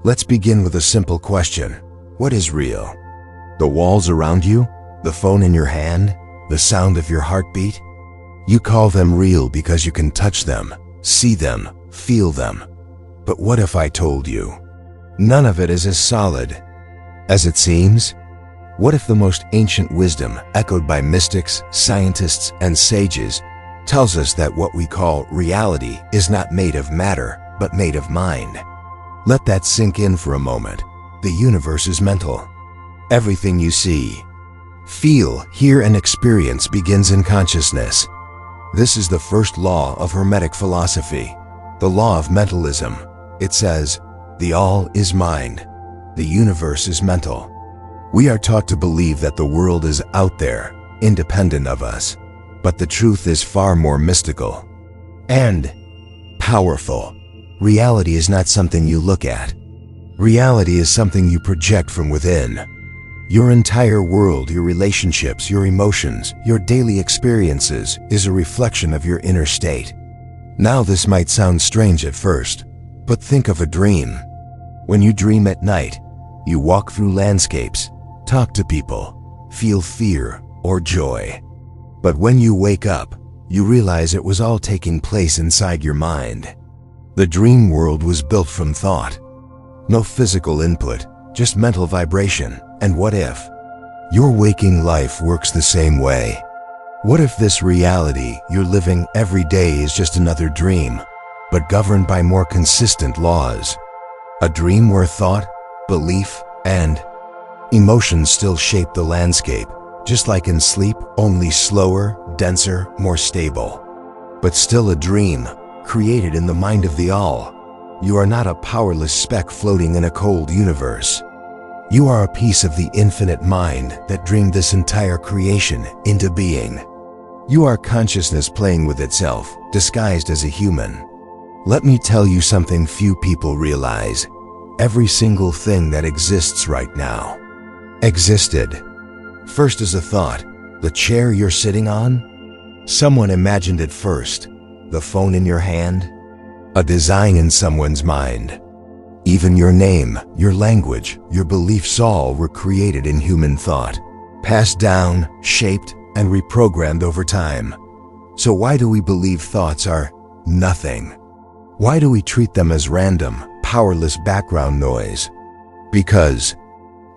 Let's begin with a simple question. What is real? The walls around you? The phone in your hand? The sound of your heartbeat? You call them real because you can touch them, see them, feel them. But what if I told you none of it is as solid as it seems? What if the most ancient wisdom, echoed by mystics, scientists, and sages, tells us that what we call reality is not made of matter, but made of mind? Let that sink in for a moment. The universe is mental. Everything you see, feel, hear, and experience begins in consciousness. This is the first law of Hermetic philosophy, the law of mentalism. It says, the all is mind. The universe is mental. We are taught to believe that the world is out there, independent of us. But the truth is far more mystical and powerful. Reality is not something you look at. Reality is something you project from within. Your entire world, your relationships, your emotions, your daily experiences is a reflection of your inner state. Now this might sound strange at first, but think of a dream. When you dream at night, you walk through landscapes, talk to people, feel fear or joy. But when you wake up, you realize it was all taking place inside your mind. The dream world was built from thought. No physical input, just mental vibration. And what if your waking life works the same way? What if this reality you're living every day is just another dream, but governed by more consistent laws? A dream where thought, belief, and emotions still shape the landscape, just like in sleep, only slower, denser, more stable. But still a dream, created in the mind of the all. You are not a powerless speck floating in a cold universe. You are a piece of the infinite mind that dreamed this entire creation into being. You are consciousness playing with itself, disguised as a human. Let me tell you something few people realize. Every single thing that exists right now existed first as a thought. The chair you're sitting on? Someone imagined it first. The phone in your hand? A design in someone's mind. Even your name, your language, your beliefs all were created in human thought, passed down, shaped, and reprogrammed over time. So why do we believe thoughts are nothing? Why do we treat them as random, powerless background noise? Because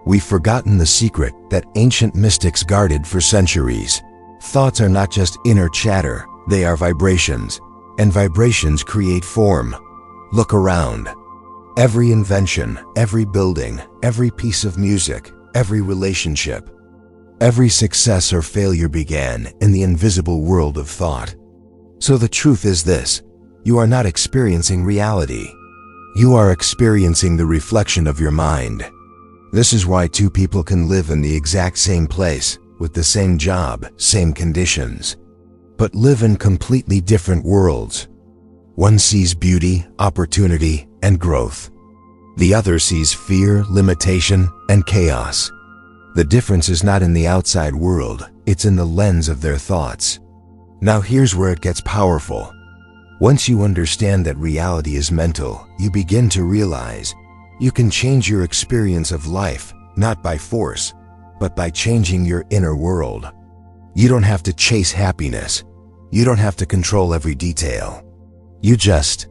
we've forgotten the secret that ancient mystics guarded for centuries. Thoughts are not just inner chatter, they are vibrations, and vibrations create form. Look around. Every invention, every building, every piece of music, every relationship, every success or failure began in the invisible world of thought. So the truth is this: you are not experiencing reality. You are experiencing the reflection of your mind. This is why two people can live in the exact same place, with the same job, same conditions, but live in completely different worlds. One sees beauty, opportunity, and growth. The other sees fear, limitation, and chaos. The difference is not in the outside world, it's in the lens of their thoughts. Now here's where it gets powerful. Once you understand that reality is mental, you begin to realize you can change your experience of life, not by force, but by changing your inner world. You don't have to chase happiness. You don't have to control every detail. You just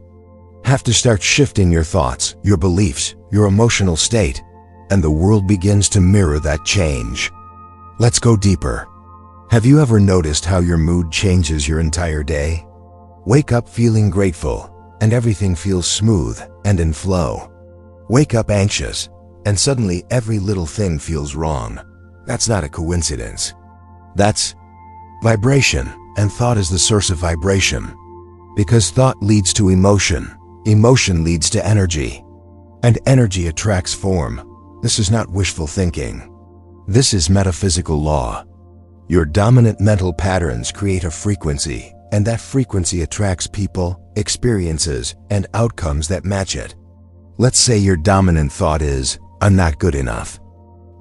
have to start shifting your thoughts, your beliefs, your emotional state, and the world begins to mirror that change. Let's go deeper. Have you ever noticed how your mood changes your entire day? Wake up feeling grateful, and everything feels smooth and in flow. Wake up anxious, and suddenly every little thing feels wrong. That's not a coincidence. That's vibration, and thought is the source of vibration. Because thought leads to emotion, emotion leads to energy, and energy attracts form. This is not wishful thinking. This is metaphysical law. Your dominant mental patterns create a frequency, and that frequency attracts people, experiences, and outcomes that match it. Let's say your dominant thought is, "I'm not good enough."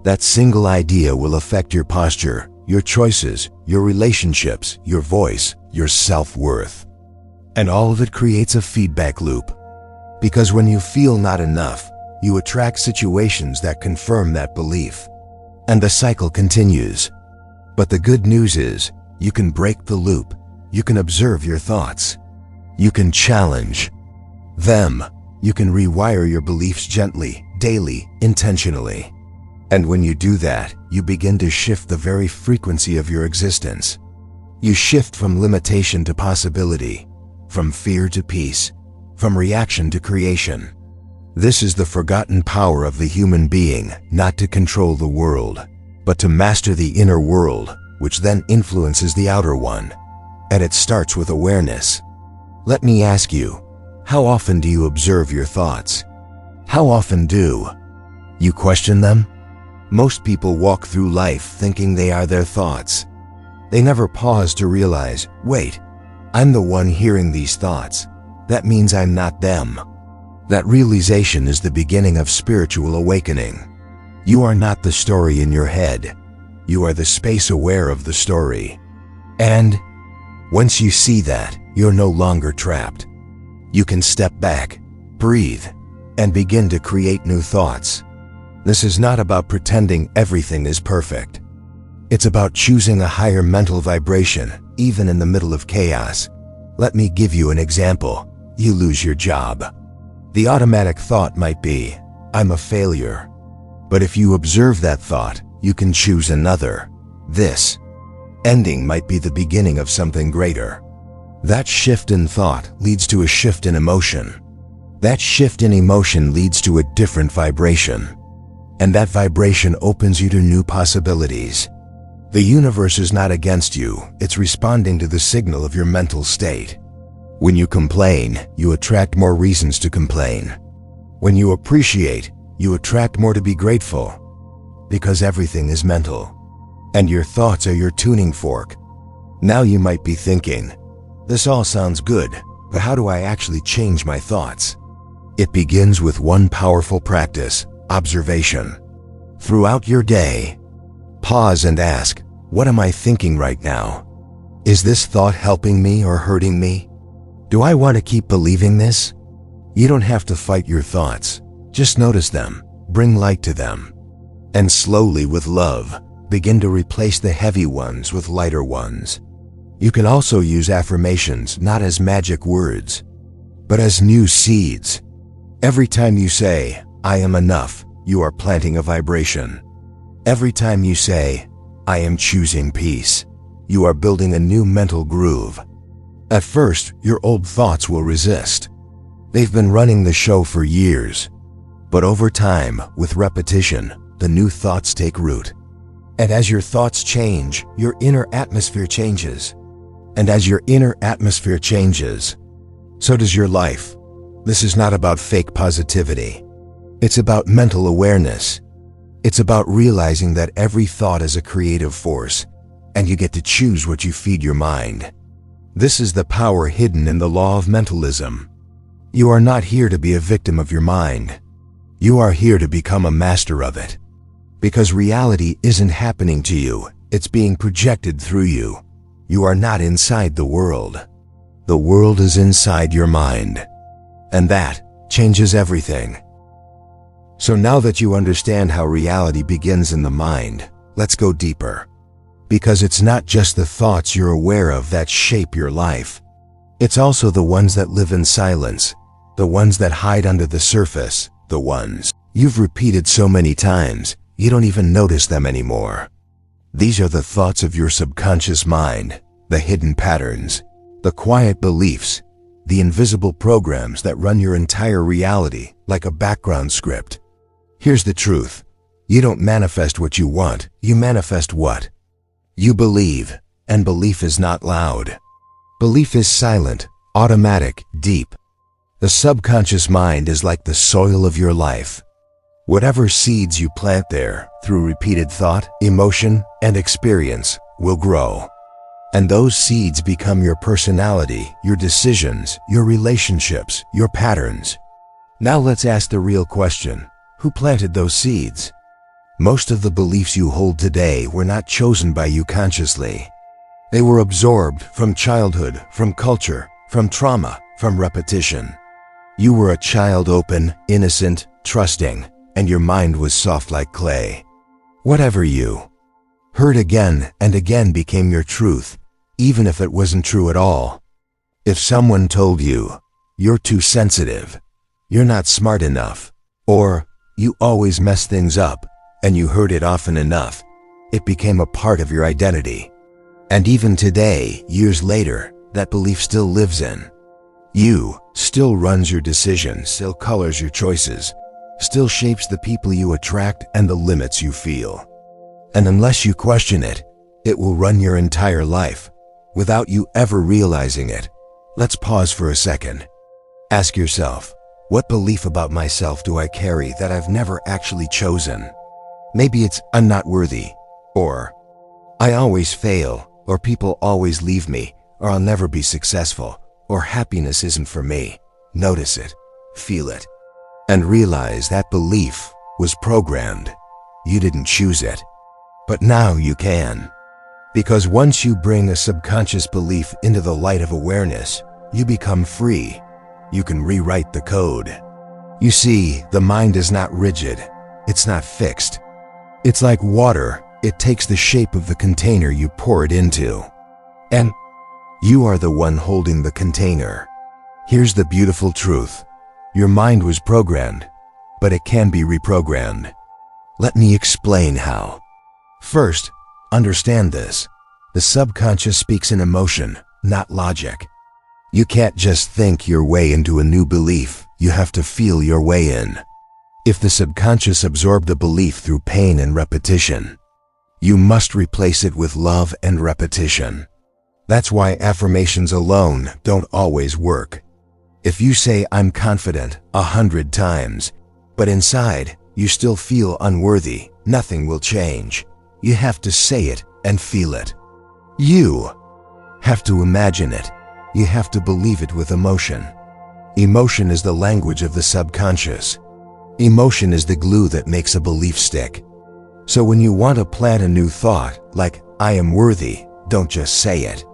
That single idea will affect your posture, your choices, your relationships, your voice, your self-worth. And all of it creates a feedback loop. Because when you feel not enough, you attract situations that confirm that belief. And the cycle continues. But the good news is, you can break the loop. You can observe your thoughts. You can challenge them. You can rewire your beliefs gently, daily, intentionally. And when you do that, you begin to shift the very frequency of your existence. You shift from limitation to possibility, from fear to peace, from reaction to creation. This is the forgotten power of the human being, not to control the world, but to master the inner world, which then influences the outer one. And it starts with awareness. Let me ask you, how often do you observe your thoughts? How often do you question them? Most people walk through life thinking they are their thoughts. They never pause to realize, wait, I'm the one hearing these thoughts. That means I'm not them. That realization is the beginning of spiritual awakening. You are not the story in your head. You are the space aware of the story. And once you see that, you're no longer trapped. You can step back, breathe, and begin to create new thoughts. This is not about pretending everything is perfect. It's about choosing a higher mental vibration, even in the middle of chaos. Let me give you an example. You lose your job. The automatic thought might be, I'm a failure. But if you observe that thought, you can choose another. This ending might be the beginning of something greater. That shift in thought leads to a shift in emotion. That shift in emotion leads to a different vibration. And that vibration opens you to new possibilities. The universe is not against you, it's responding to the signal of your mental state. When you complain, you attract more reasons to complain. When you appreciate, you attract more to be grateful. Because everything is mental. And your thoughts are your tuning fork. Now you might be thinking, this all sounds good, but how do I actually change my thoughts? It begins with one powerful practice, observation. Throughout your day, pause and ask, what am I thinking right now? Is this thought helping me or hurting me? Do I want to keep believing this? You don't have to fight your thoughts. Just notice them, bring light to them. And slowly, with love, begin to replace the heavy ones with lighter ones. You can also use affirmations not as magic words, but as new seeds. Every time you say, I am enough, you are planting a vibration. Every time you say, I am choosing peace, you are building a new mental groove. At first, your old thoughts will resist. They've been running the show for years. But over time, with repetition, the new thoughts take root. And as your thoughts change, your inner atmosphere changes. And as your inner atmosphere changes, so does your life. This is not about fake positivity. It's about mental awareness. It's about realizing that every thought is a creative force, and you get to choose what you feed your mind. This is the power hidden in the law of mentalism. You are not here to be a victim of your mind. You are here to become a master of it. Because reality isn't happening to you, it's being projected through you. You are not inside the world. The world is inside your mind. And that changes everything. So now that you understand how reality begins in the mind, let's go deeper. Because it's not just the thoughts you're aware of that shape your life. It's also the ones that live in silence, the ones that hide under the surface, the ones you've repeated so many times, you don't even notice them anymore. These are the thoughts of your subconscious mind, the hidden patterns, the quiet beliefs, the invisible programs that run your entire reality like a background script. Here's the truth. You don't manifest what you want, you manifest what you believe, and belief is not loud. Belief is silent, automatic, deep. The subconscious mind is like the soil of your life. Whatever seeds you plant there, through repeated thought, emotion, and experience, will grow. And those seeds become your personality, your decisions, your relationships, your patterns. Now let's ask the real question. Who planted those seeds? Most of the beliefs you hold today were not chosen by you consciously. They were absorbed from childhood, from culture, from trauma, from repetition. You were a child open, innocent, trusting, and your mind was soft like clay. Whatever you heard again and again became your truth, even if it wasn't true at all. If someone told you, "You're too sensitive," "You're not smart enough," or "You always mess things up," and you heard it often enough, it became a part of your identity. And even today, years later, that belief still lives in you, still runs your decisions, still colors your choices, still shapes the people you attract and the limits you feel. And unless you question it, it will run your entire life, without you ever realizing it. Let's pause for a second. Ask yourself, what belief about myself do I carry that I've never actually chosen? Maybe it's "I'm not worthy," or "I always fail," or "People always leave me," or "I'll never be successful," or "Happiness isn't for me." Notice it, feel it, and realize that belief was programmed. You didn't choose it, but now you can. Because once you bring a subconscious belief into the light of awareness, you become free. You can rewrite the code. You see, the mind is not rigid. It's not fixed. It's like water. It takes the shape of the container you pour it into. And you are the one holding the container. Here's the beautiful truth. Your mind was programmed, but it can be reprogrammed. Let me explain how. First, understand this. The subconscious speaks in emotion, not logic. You can't just think your way into a new belief. You have to feel your way in. If the subconscious absorbed a belief through pain and repetition, you must replace it with love and repetition. That's why affirmations alone don't always work. If you say "I'm confident" 100 times, but inside you still feel unworthy, nothing will change. You have to say it and feel it. You have to imagine it. You have to believe it with emotion. Emotion is the language of the subconscious. Emotion is the glue that makes a belief stick. So when you want to plant a new thought, like "I am worthy," don't just say it.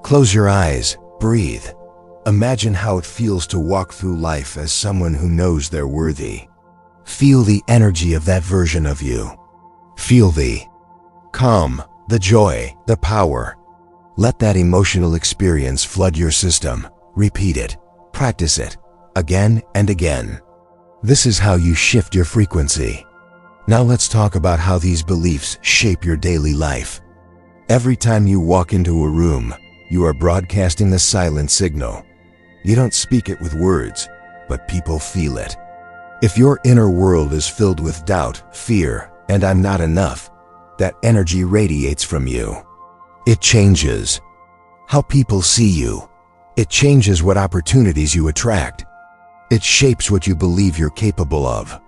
Close your eyes, breathe. Imagine how it feels to walk through life as someone who knows they're worthy. Feel the energy of that version of you. Feel the calm, the joy, the power. Let that emotional experience flood your system. Repeat it. Practice it. Again and again. This is how you shift your frequency. Now let's talk about how these beliefs shape your daily life. Every time you walk into a room, you are broadcasting the silent signal. You don't speak it with words, but people feel it. If your inner world is filled with doubt, fear, and "I'm not enough," that energy radiates from you. It changes how people see you. It changes what opportunities you attract. It shapes what you believe you're capable of.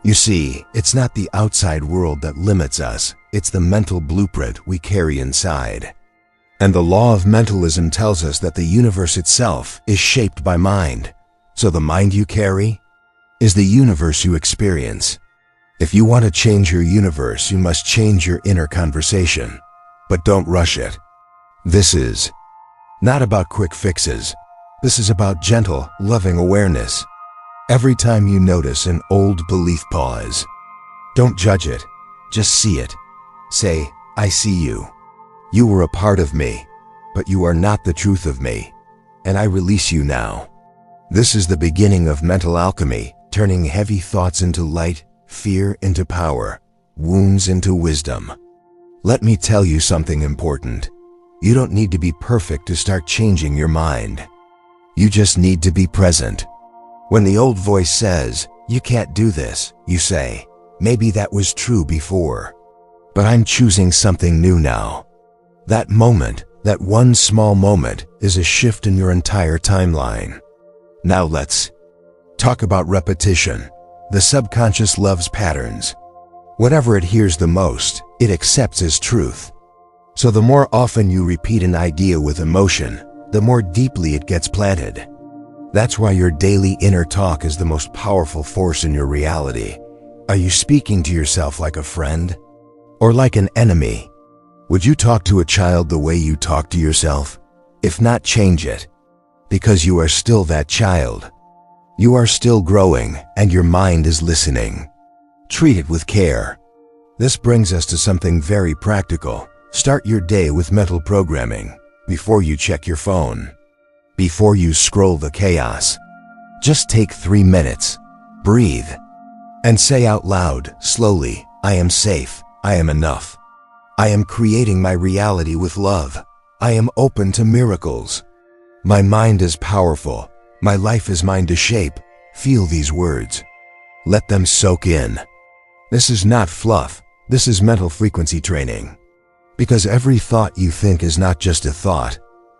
You see, it's not the outside world that limits us. It's the mental blueprint we carry inside. And the law of mentalism tells us that the universe itself is shaped by mind. So the mind you carry is the universe you experience. If you want to change your universe, you must change your inner conversation. But don't rush it. This is not about quick fixes. This is about gentle, loving awareness. Every time you notice an old belief, pause. Don't judge it. Just see it. Say, "I see you. You were a part of me, but you are not the truth of me, and I release you now." This is the beginning of mental alchemy, turning heavy thoughts into light, fear into power, wounds into wisdom. Let me tell you something important. You don't need to be perfect to start changing your mind. You just need to be present. When the old voice says, "You can't do this," you say, "Maybe that was true before, but I'm choosing something new now." That moment, that one small moment, is a shift in your entire timeline. Now let's talk about repetition. The subconscious loves patterns. Whatever it hears the most, it accepts as truth. So the more often you repeat an idea with emotion, the more deeply it gets planted. That's why your daily inner talk is the most powerful force in your reality. Are you speaking to yourself like a friend or like an enemy? Would you talk to a child the way you talk to yourself? If not, change it, because you are still that child. You are still growing, and your mind is listening. Treat it with care. This brings us to something very practical. Start your day with mental programming. Before you check your phone, before you scroll the chaos, just take 3 minutes, breathe, and say out loud, slowly, I am safe, I am enough. I am creating my reality with love. I am open to miracles. My mind is powerful. My life is mine to shape. Feel these words. Let them soak in. This is not fluff. This is mental frequency training. Because every thought you think is not just a thought,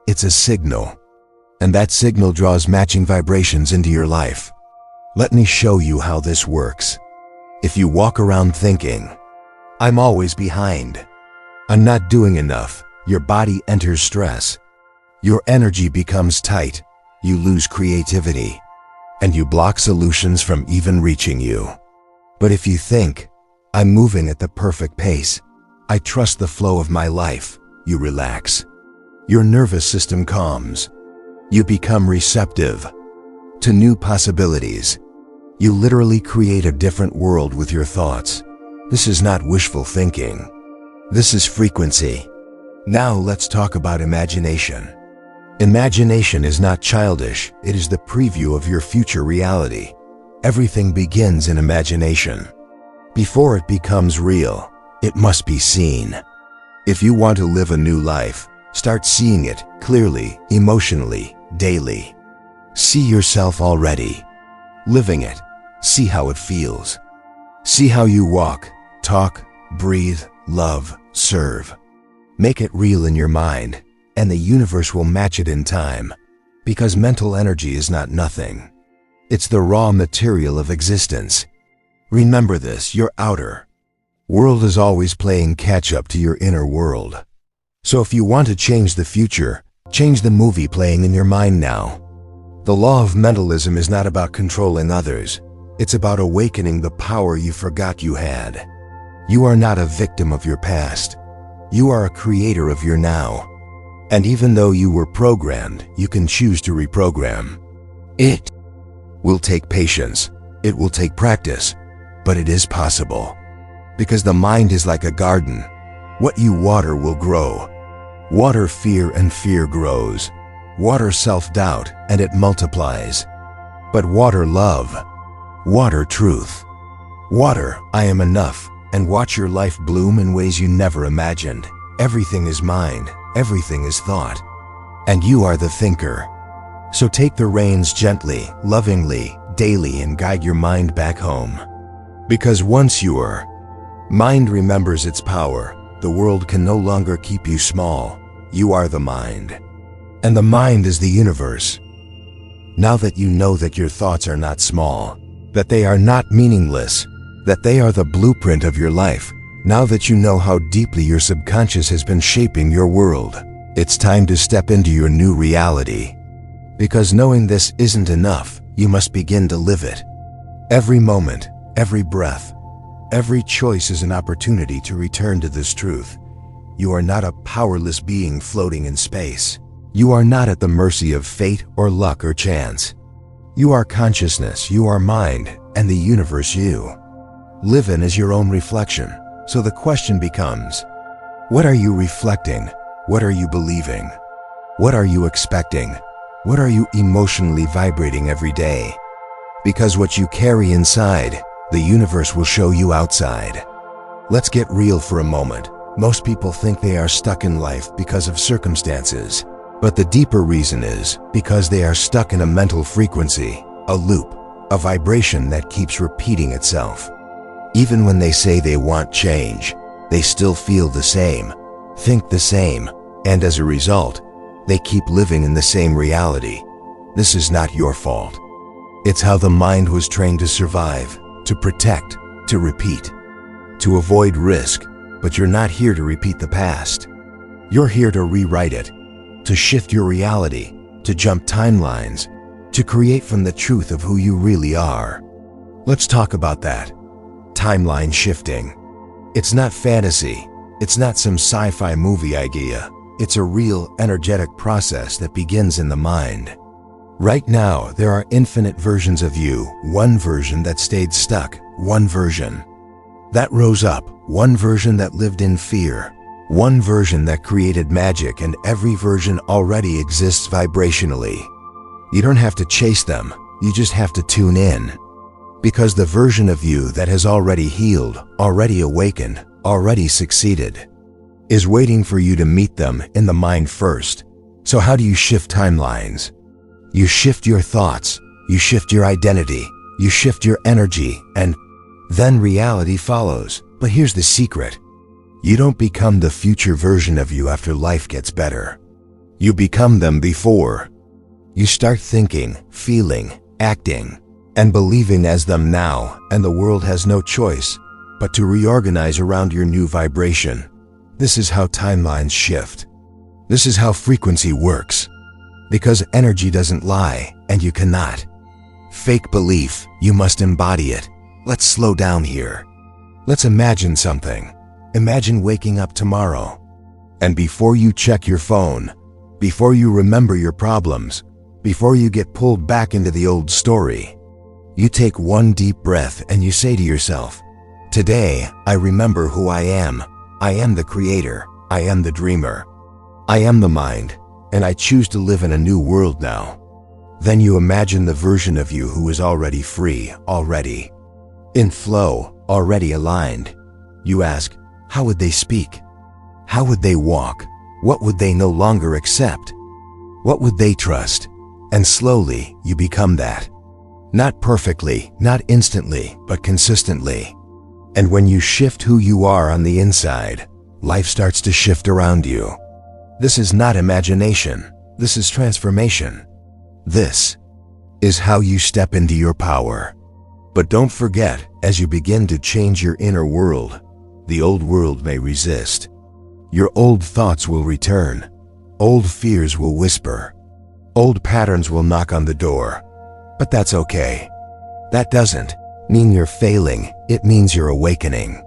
it's a signal. And that signal draws matching vibrations into your life. Let me show you how this works. If you walk around thinking, I'm always behind, I'm not doing enough, your body enters stress. Your energy becomes tight, you lose creativity, and you block solutions from even reaching you. But if you think, I'm moving at the perfect pace, I trust the flow of my life, you relax. Your nervous system calms. You become receptive to new possibilities. You literally create a different world with your thoughts. This is not wishful thinking. This is frequency. Now let's talk about imagination. Imagination is not childish, it is the preview of your future reality. Everything begins in imagination. Before it becomes real, it must be seen. If you want to live a new life, start seeing it clearly, emotionally, daily. See yourself already, living it. See how it feels. See how you walk, talk, breathe, love, serve. Make it real in your mind, and the universe will match it in time. Because mental energy is not nothing. It's the raw material of existence. Remember this, your outer world is always playing catch up to your inner world. So if you want to change the future, change the movie playing in your mind now. The law of mentalism is not about controlling others. It's about awakening the power you forgot you had. You are not a victim of your past. You are a creator of your now. And even though you were programmed, you can choose to reprogram. It will take patience. It will take practice. But it is possible. Because the mind is like a garden. What you water will grow. Water fear and fear grows. Water self-doubt and it multiplies. But water love. Water truth. Water, I am enough, and watch your life bloom in ways you never imagined. Everything is mind, everything is thought. And you are the thinker. So take the reins gently, lovingly, daily and guide your mind back home. Because once your mind remembers its power, the world can no longer keep you small. You are the mind. And the mind is the universe. Now that you know that your thoughts are not small, that they are not meaningless, that they are the blueprint of your life, now that you know how deeply your subconscious has been shaping your world, it's time to step into your new reality. Because knowing this isn't enough, you must begin to live it. Every moment, every breath, every choice is an opportunity to return to this truth. You are not a powerless being floating in space. You are not at the mercy of fate or luck or chance. You are consciousness, you are mind, and the universe you live in is your own reflection. So the question becomes, what are you reflecting? What are you believing? What are you expecting? What are you emotionally vibrating every day? Because what you carry inside, the universe will show you outside. Let's get real for a moment. Most people think they are stuck in life because of circumstances. But the deeper reason is because they are stuck in a mental frequency, a loop, a vibration that keeps repeating itself. Even when they say they want change, they still feel the same, think the same, and as a result, they keep living in the same reality. This is not your fault. It's how the mind was trained to survive, to protect, to repeat, to avoid risk. But you're not here to repeat the past. You're here to rewrite it, to shift your reality, to jump timelines, to create from the truth of who you really are. Let's talk about that. Timeline shifting. It's not fantasy. It's not some sci-fi movie idea. It's a real, energetic process that begins in the mind. Right now, there are infinite versions of you, one version that stayed stuck, one version that rose up, one version that lived in fear, one version that created magic, and every version already exists vibrationally. You don't have to chase them, you just have to tune in. Because the version of you that has already healed, already awakened, already succeeded, is waiting for you to meet them in the mind first. So how do you shift timelines? You shift your thoughts, you shift your identity, you shift your energy, and then reality follows. But here's the secret. You don't become the future version of you after life gets better. You become them before. You start thinking, feeling, acting, and believing as them now, and the world has no choice but to reorganize around your new vibration. This is how timelines shift. This is how frequency works. Because energy doesn't lie, and you cannot fake belief, you must embody it. Let's slow down here. Let's imagine something. Imagine waking up tomorrow, and before you check your phone, before you remember your problems, before you get pulled back into the old story, you take one deep breath and you say to yourself, today, I remember who I am. I am the creator. I am the dreamer. I am the mind, and I choose to live in a new world now. Then you imagine the version of you who is already free, already in flow, already aligned. You ask, how would they speak? How would they walk? What would they no longer accept? What would they trust? And slowly, you become that. Not perfectly, not instantly, but consistently. And when you shift who you are on the inside, life starts to shift around you. This is not imagination. This is transformation. This is how you step into your power. But don't forget, as you begin to change your inner world, the old world may resist. Your old thoughts will return. Old fears will whisper. Old patterns will knock on the door. But that's okay. That doesn't mean you're failing. It means you're awakening.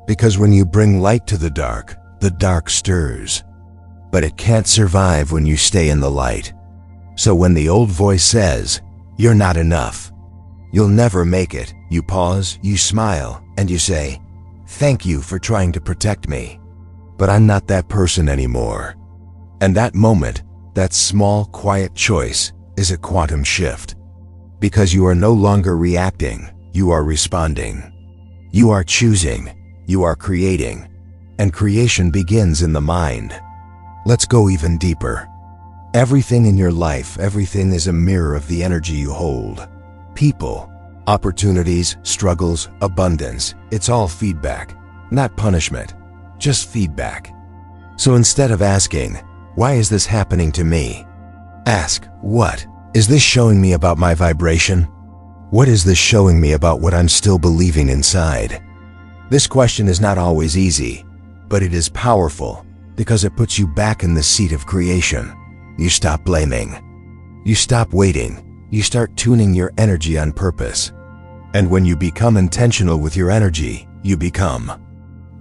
Because when you bring light to the dark stirs. But it can't survive when you stay in the light. So when the old voice says, you're not enough, you'll never make it, you pause, you smile, and you say, thank you for trying to protect me. But I'm not that person anymore. And that moment, that small, quiet choice, is a quantum shift. Because you are no longer reacting, you are responding. You are choosing, you are creating. And creation begins in the mind. Let's go even deeper. Everything in your life, everything is a mirror of the energy you hold. People, opportunities, struggles, abundance, it's all feedback, not punishment, just feedback. So instead of asking, why is this happening to me? Ask, what is this showing me about my vibration? What is this showing me about what I'm still believing inside? This question is not always easy, but it is powerful because it puts you back in the seat of creation. You stop blaming. You stop waiting. You start tuning your energy on purpose. And when you become intentional with your energy, you become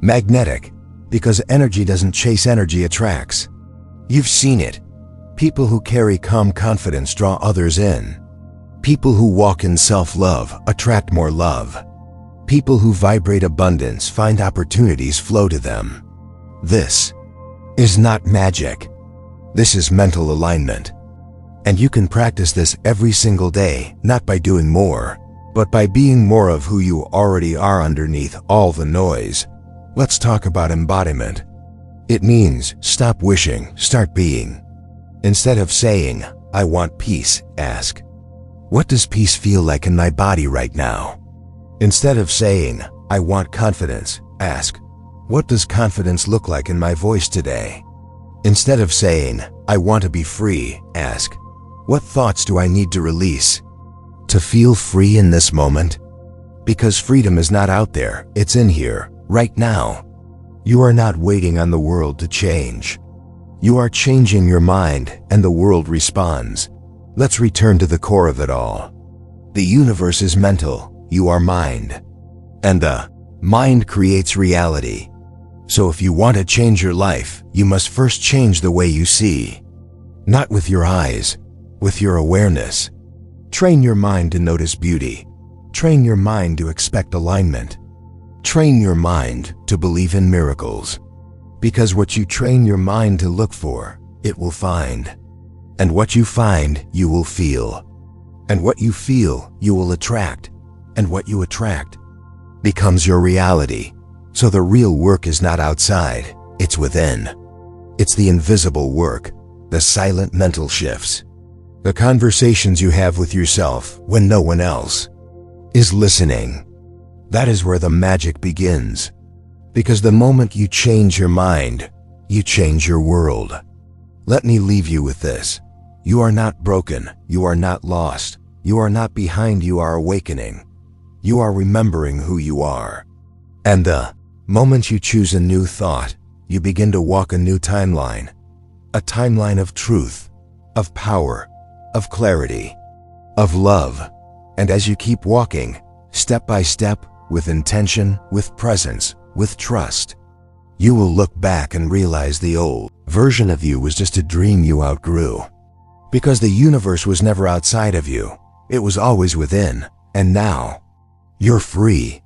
magnetic, because energy doesn't chase, energy attracts. You've seen it. People who carry calm confidence draw others in. People who walk in self-love attract more love. People who vibrate abundance find opportunities flow to them. This is not magic. This is mental alignment. And you can practice this every single day, not by doing more, but by being more of who you already are underneath all the noise. Let's talk about embodiment. It means stop wishing, start being. Instead of saying, I want peace, ask, what does peace feel like in my body right now? Instead of saying, I want confidence, ask, what does confidence look like in my voice today? Instead of saying, I want to be free, ask, what thoughts do I need to release to feel free in this moment? Because freedom is not out there, it's in here, right now. You are not waiting on the world to change. You are changing your mind, and the world responds. Let's return to the core of it all. The universe is mental, you are mind. And the mind creates reality. So if you want to change your life, you must first change the way you see. Not with your eyes, with your awareness. Train your mind to notice beauty. Train your mind to expect alignment. Train your mind to believe in miracles. Because what you train your mind to look for, it will find. And what you find, you will feel. And what you feel, you will attract. And what you attract becomes your reality. So the real work is not outside, it's within. It's the invisible work, the silent mental shifts, the conversations you have with yourself when no one else is listening. That is where the magic begins. Because the moment you change your mind, you change your world. Let me leave you with this. You are not broken. You are not lost. You are not behind. You are awakening. You are remembering who you are. And the moment you choose a new thought, you begin to walk a new timeline. A timeline of truth, of power, of clarity, of love. And as you keep walking, step by step, with intention, with presence, with trust, you will look back and realize the old version of you was just a dream you outgrew. Because the universe was never outside of you. It was always within. And now, you're free.